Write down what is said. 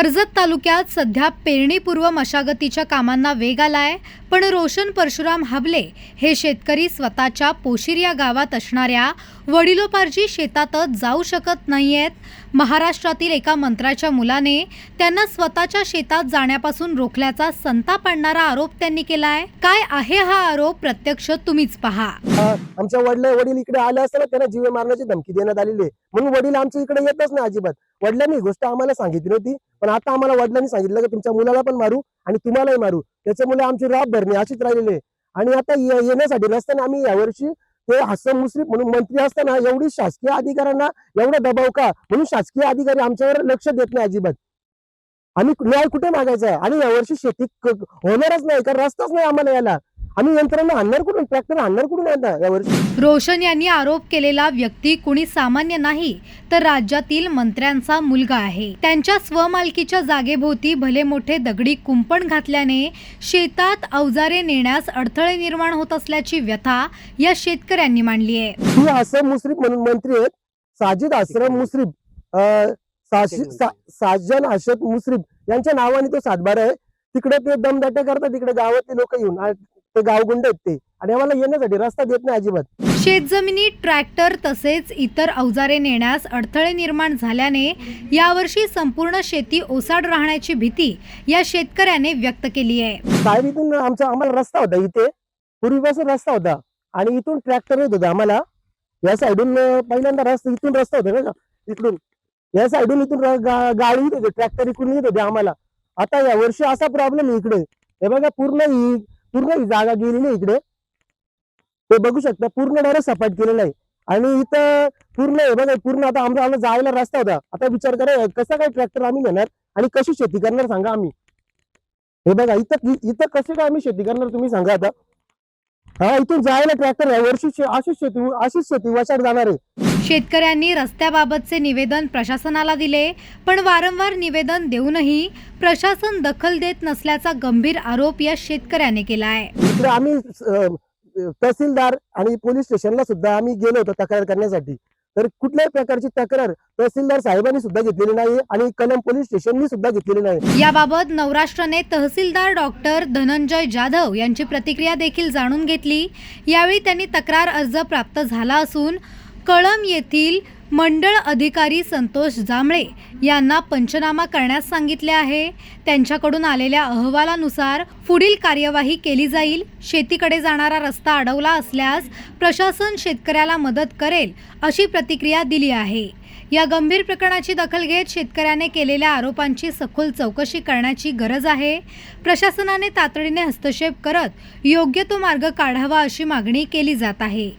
कर्जत तालुक्यात सध्या पेरणीपूर्व मशागतीच्या कामांना वेग आलाय, पण रोशन परशुराम हाबले हे शेतकरी स्वतःच्या पोशीर या गावात असणाऱ्या वडिलोपार्जी शेतातच जाऊ शकत नाहीयेत. महाराष्ट्रातील एका मंत्र्याच्या मुलाने त्यांना स्वतःच्या शेतात जाण्यापासून रोखल्याचा संताप आणणारा आरोप त्यांनी केलाय. काय आहे हा आरोप, प्रत्यक्ष तुम्हीच पहा. आमच्या वडील इकडे आले असताना त्यांना जीवे मारण्याची धमकी देण्यात आलेली आहे, म्हणून वडील आमच्या इकडे येतच नाही अजिबात. वडिलांनी ही गोष्ट आम्हाला सांगितली नव्हती, पण आता आम्हाला वडिलांनी सांगितलं की तुमच्या मुलाला पण मारू आणि तुम्हालाही मारू. त्याच्यामुळे आमची राब भरणी अशीच राहिलेली आहे. आणि आता येण्यासाठी रस्त्याने आम्ही यावर्षी ते हसन मुश्रीफ म्हणून मंत्री असताना एवढी शासकीय अधिकाऱ्यांना एवढा दबाव का, म्हणून शासकीय अधिकारी आमच्यावर लक्ष देत नाही अजिबात. आम्ही न्याय कुठे मागायचा? आणि यावर्षी शेती होणारच नाही, कारण रस्ताच नाही आम्हाला यायला. आम्ही यंत्रणा आणणार कुठून, ट्रॅक्टर आणणार कुठून यावर्षी? रोशन यांनी आरोप केलेला व्यक्ती कुणी सामान्य नाही, तर राज्यातील मंत्र्यांचा मुलगा आहे. त्यांच्या स्वमालकीच्या जागेभोवती भले मोठे दगडी कुंपण घातल्याने शेतात अवजारे नेण्यास अडथळे निर्माण होत असल्याची व्यथा या शेतकऱ्यांनी मांडली आहे. ही हसन मुश्रीफ म्हणून मंत्री आहेत, साजिद हसन मुश्रीफ, साजन अशद मुश्रीफ यांच्या नावाने तो सातबारा आहे. तिकडे ते दमदाटे करतात, तिकडे गावातले लोक येऊन, ते गावगुंड आहेत ते, आणि आम्हाला येण्यासाठी रस्ता देत नाही अजिबात. शेतजमिनी, ट्रॅक्टर तसेच इतर अवजारे नेण्यास अडथळे निर्माण झाल्याने यावर्षी संपूर्ण शेती ओसाड राहण्याची भीती या शेतकऱ्याने व्यक्त केली आहे. साहेब, इथून आम्हाला रस्ता होता, इथे पूर्वीपासून रस्ता होता आणि इथून ट्रॅक्टर येत होता आम्हाला. या साईडून पहिल्यांदा रस्ता, इथून रस्ता होता ना, इकडून या साईडून इथून गाडी येत होते, ट्रॅक्टर इकडून येत होते आम्हाला. आता या वर्षी असा प्रॉब्लेम आहे इकडे. हे बघा, पूर्ण ही जागा गेलेली आहे इकडे, ते बघू शकता. पूर्ण डायरेक्ट सपाट केलेलं आहे. आणि इथं पूर्ण हे बघा, पूर्ण आता आम्हाला जायला रस्ता होता. आता विचार करा कसा काय ट्रॅक्टर आम्ही नेणार आणि कशी शेती करणार सांगा आम्ही. हे बघा, इथं कशी काय आम्ही शेती करणार तुम्ही सांगा आता. हा, इथून जायला ट्रॅक्टर या वर्षी अशीच शेती वशाट जाणार आहे. शेतकऱ्यांनी रस्त्याबाबतचे निवेदन प्रशासनाला दिले, पण वारंवार निवेदन देऊनही प्रशासन दखल देत नसल्याचा गंभीर आरोप या शेतकऱ्याने केला आहे. इकडे आम्ही तहसीलदार आणि पोलीस स्टेशनला सुद्धा आम्ही गेलो होतो तक्रार करण्यासाठी, तर कुठल्याही प्रकारची तक्रार तहसीलदार साहेबांनी सुद्धा घेतलेली नाही आणि कलम पोलीस स्टेशननी सुद्धा घेतलेली नाही. याबाबत नवराष्ट्राने तहसीलदार डॉक्टर धनंजय जाधव यांची प्रतिक्रिया देखील जाणून घेतली. यावेळी त्यांनी तक्रार अर्ज प्राप्त झाला असून कळंब येथील मंडळ अधिकारी संतोष जांभळे यांना पंचनामा करण्यास सांगितले आहे. त्यांच्याकडून आलेल्या अहवालानुसार पुढील कार्यवाही केली जाईल. शेतीकडे जाणारा रस्ता अडवला असल्यास प्रशासन शेतकऱ्याला मदत करेल अशी प्रतिक्रिया दिली आहे. या गंभीर प्रकरणाची दखल घेत शेतकऱ्याने केलेल्या आरोपांची सखोल चौकशी करण्याची गरज आहे. प्रशासनाने तातडीने हस्तक्षेप करत योग्य तो मार्ग काढावा अशी मागणी केली जात आहे.